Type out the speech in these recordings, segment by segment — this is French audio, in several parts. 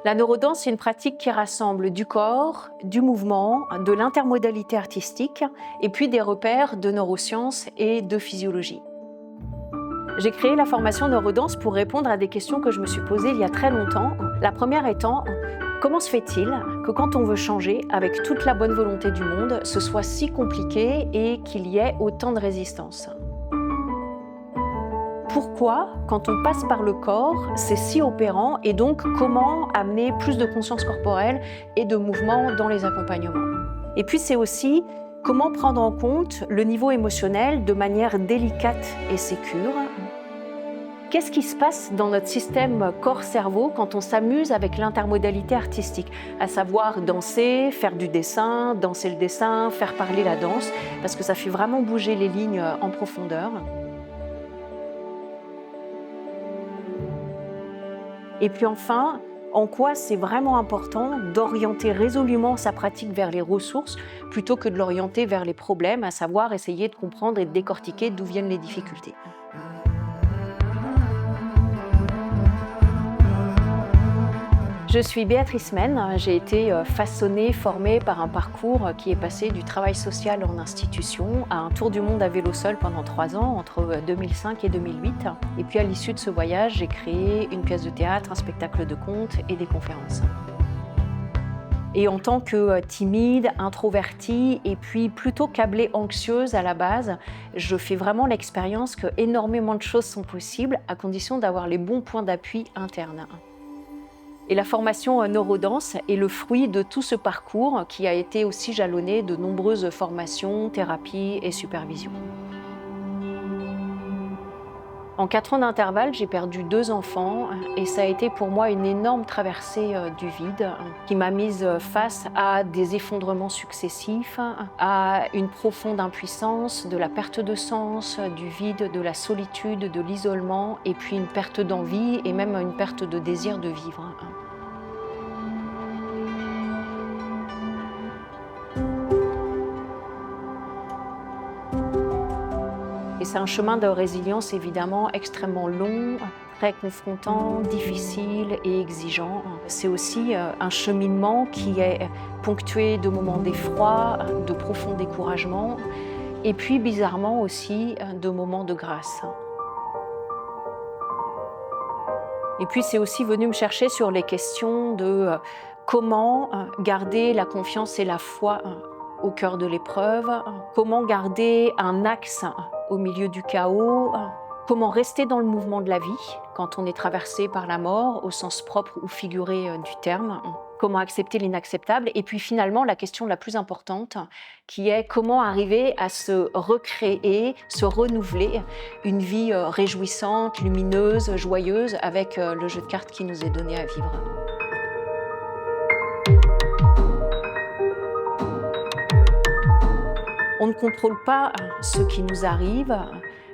La neurodanse, c'est une pratique qui rassemble du corps, du mouvement, de l'intermodalité artistique et puis des repères de neurosciences et de physiologie. J'ai créé la formation neurodanse pour répondre à des questions que je me suis posées il y a très longtemps. La première étant, comment se fait-il que quand on veut changer, avec toute la bonne volonté du monde, ce soit si compliqué et qu'il y ait autant de résistance ? Pourquoi, quand on passe par le corps, c'est si opérant et donc comment amener plus de conscience corporelle et de mouvement dans les accompagnements. Et puis c'est aussi comment prendre en compte le niveau émotionnel de manière délicate et sécure. Qu'est-ce qui se passe dans notre système corps-cerveau quand on s'amuse avec l'intermodalité artistique, à savoir danser, faire du dessin, danser le dessin, faire parler la danse, parce que ça fait vraiment bouger les lignes en profondeur. Et puis enfin, en quoi c'est vraiment important d'orienter résolument sa pratique vers les ressources plutôt que de l'orienter vers les problèmes, à savoir essayer de comprendre et de décortiquer d'où viennent les difficultés. Je suis Béatrice Menne, j'ai été façonnée, formée par un parcours qui est passé du travail social en institution à un tour du monde à vélo seul pendant 3 ans, entre 2005 et 2008. Et puis à l'issue de ce voyage, j'ai créé une pièce de théâtre, un spectacle de contes et des conférences. Et en tant que timide, introvertie et puis plutôt câblée anxieuse à la base, je fais vraiment l'expérience que énormément de choses sont possibles à condition d'avoir les bons points d'appui internes. Et la formation neurodanse est le fruit de tout ce parcours qui a été aussi jalonné de nombreuses formations, thérapies et supervisions. En 4 ans d'intervalle, j'ai perdu 2 enfants et ça a été pour moi une énorme traversée du vide qui m'a mise face à des effondrements successifs, à une profonde impuissance, de la perte de sens, du vide, de la solitude, de l'isolement et puis une perte d'envie et même une perte de désir de vivre. Et c'est un chemin de résilience évidemment extrêmement long, très confrontant, difficile et exigeant. C'est aussi un cheminement qui est ponctué de moments d'effroi, de profond découragement et puis bizarrement aussi de moments de grâce. Et puis c'est aussi venu me chercher sur les questions de comment garder la confiance et la foi au cœur de l'épreuve, comment garder un axe au milieu du chaos, comment rester dans le mouvement de la vie quand on est traversé par la mort au sens propre ou figuré du terme, comment accepter l'inacceptable et puis finalement la question la plus importante qui est comment arriver à se recréer, se renouveler une vie réjouissante, lumineuse, joyeuse avec le jeu de cartes qui nous est donné à vivre. On ne contrôle pas ce qui nous arrive,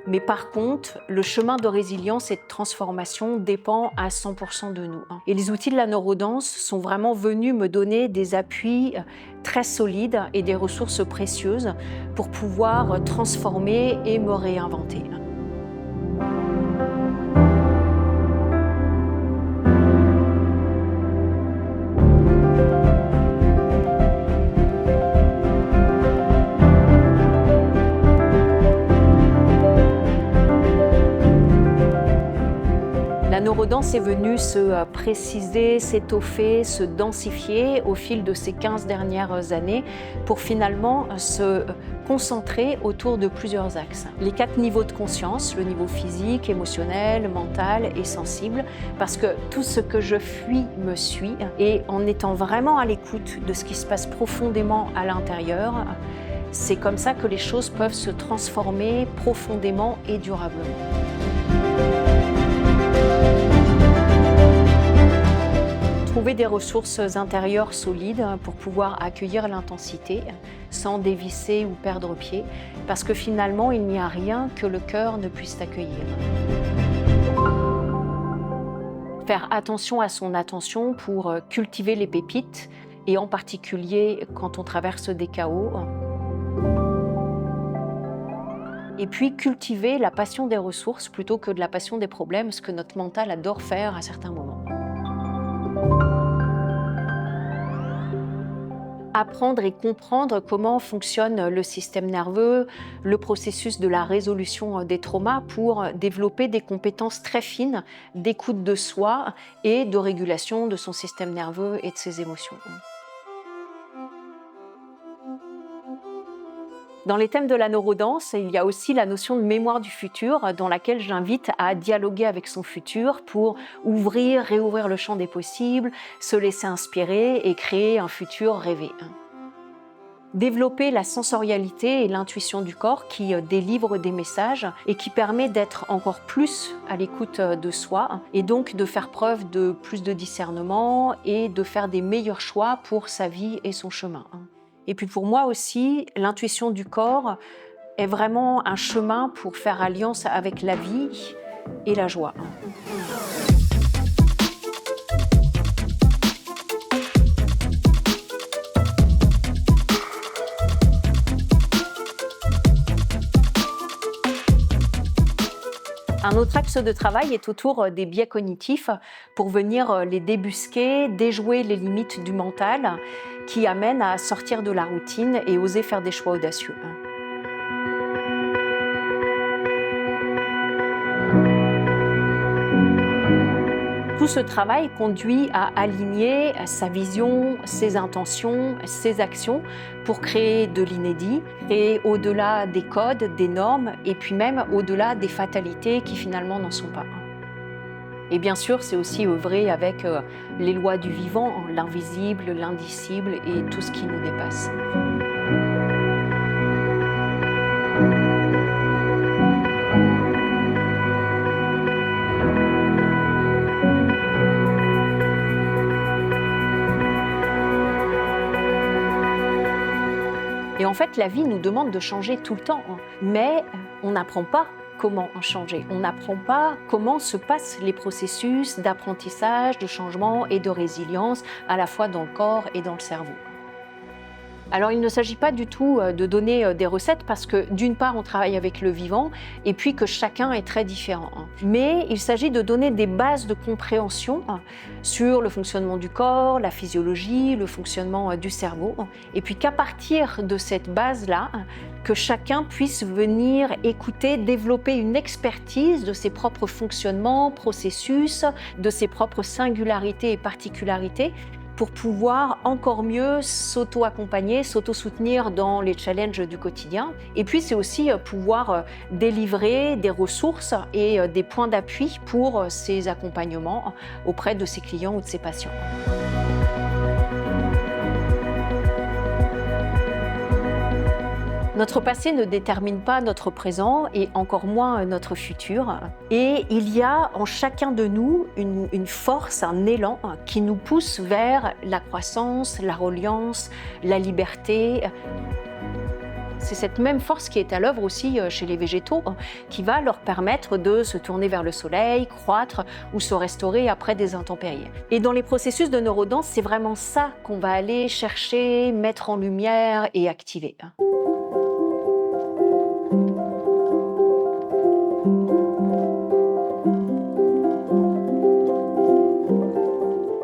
mais par contre, le chemin de résilience et de transformation dépend à 100% de nous. Et les outils de la neurodanse sont vraiment venus me donner des appuis très solides et des ressources précieuses pour pouvoir transformer et me réinventer. La neurodanse est venue se préciser, s'étoffer, se densifier au fil de ces 15 dernières années pour finalement se concentrer autour de plusieurs axes. Les 4 niveaux de conscience, le niveau physique, émotionnel, mental et sensible, parce que tout ce que je fuis me suit et en étant vraiment à l'écoute de ce qui se passe profondément à l'intérieur, c'est comme ça que les choses peuvent se transformer profondément et durablement. Trouver des ressources intérieures solides pour pouvoir accueillir l'intensité sans dévisser ou perdre pied, parce que finalement, il n'y a rien que le cœur ne puisse accueillir. Faire attention à son attention pour cultiver les pépites, et en particulier quand on traverse des chaos. Et puis cultiver la passion des ressources plutôt que de la passion des problèmes, ce que notre mental adore faire à certains moments. apprendre et comprendre comment fonctionne le système nerveux, le processus de la résolution des traumas pour développer des compétences très fines d'écoute de soi et de régulation de son système nerveux et de ses émotions. Dans les thèmes de la neurodanse, il y a aussi la notion de mémoire du futur, dans laquelle j'invite à dialoguer avec son futur pour réouvrir le champ des possibles, se laisser inspirer et créer un futur rêvé. Développer la sensorialité et l'intuition du corps qui délivre des messages et qui permet d'être encore plus à l'écoute de soi et donc de faire preuve de plus de discernement et de faire des meilleurs choix pour sa vie et son chemin. Et puis pour moi aussi, l'intuition du corps est vraiment un chemin pour faire alliance avec la vie et la joie. Un autre axe de travail est autour des biais cognitifs pour venir les débusquer, déjouer les limites du mental qui amènent à sortir de la routine et oser faire des choix audacieux. Tout ce travail conduit à aligner sa vision, ses intentions, ses actions pour créer de l'inédit, et au-delà des codes, des normes, et puis même au-delà des fatalités qui finalement n'en sont pas. Et bien sûr, c'est aussi œuvrer avec les lois du vivant, l'invisible, l'indicible et tout ce qui nous dépasse. Et en fait, la vie nous demande de changer tout le temps, mais on n'apprend pas comment en changer. On n'apprend pas comment se passent les processus d'apprentissage, de changement et de résilience, à la fois dans le corps et dans le cerveau. Alors, il ne s'agit pas du tout de donner des recettes parce que, d'une part, on travaille avec le vivant et puis que chacun est très différent. Mais il s'agit de donner des bases de compréhension sur le fonctionnement du corps, la physiologie, le fonctionnement du cerveau. Et puis qu'à partir de cette base-là, que chacun puisse venir écouter, développer une expertise de ses propres fonctionnements, processus, de ses propres singularités et particularités, pour pouvoir encore mieux s'auto-accompagner, s'auto-soutenir dans les challenges du quotidien. Et puis c'est aussi pouvoir délivrer des ressources et des points d'appui pour ces accompagnements auprès de ses clients ou de ses patients. Notre passé ne détermine pas notre présent et encore moins notre futur. Et il y a en chacun de nous une force, un élan qui nous pousse vers la croissance, la reliance, la liberté. C'est cette même force qui est à l'œuvre aussi chez les végétaux, qui va leur permettre de se tourner vers le soleil, croître ou se restaurer après des intempéries. Et dans les processus de neurodanse, c'est vraiment ça qu'on va aller chercher, mettre en lumière et activer.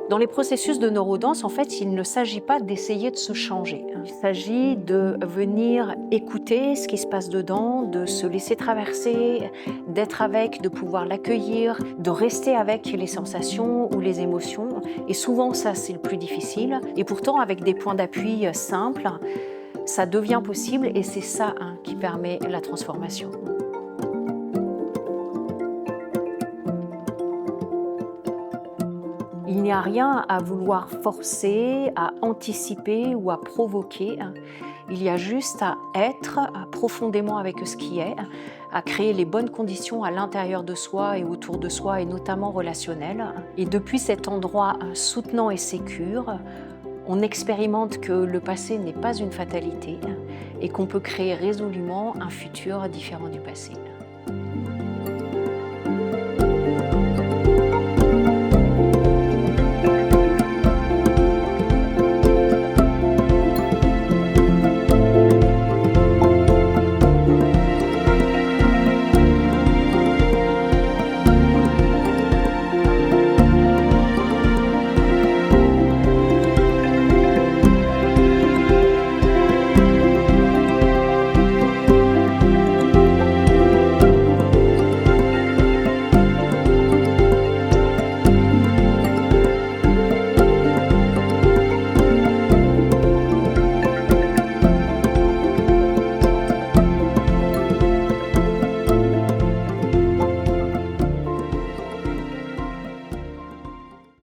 Dans les processus de neurodanse, en fait, il ne s'agit pas d'essayer de se changer. Il s'agit de venir écouter ce qui se passe dedans, de se laisser traverser, d'être avec, de pouvoir l'accueillir, de rester avec les sensations ou les émotions. Et souvent, ça, c'est le plus difficile. Et pourtant, avec des points d'appui simples, ça devient possible et c'est ça qui permet la transformation. Il n'y a rien à vouloir forcer, à anticiper ou à provoquer. Il y a juste à être profondément avec ce qui est, à créer les bonnes conditions à l'intérieur de soi et autour de soi, et notamment relationnelles. Et depuis cet endroit soutenant et sécure, on expérimente que le passé n'est pas une fatalité et qu'on peut créer résolument un futur différent du passé.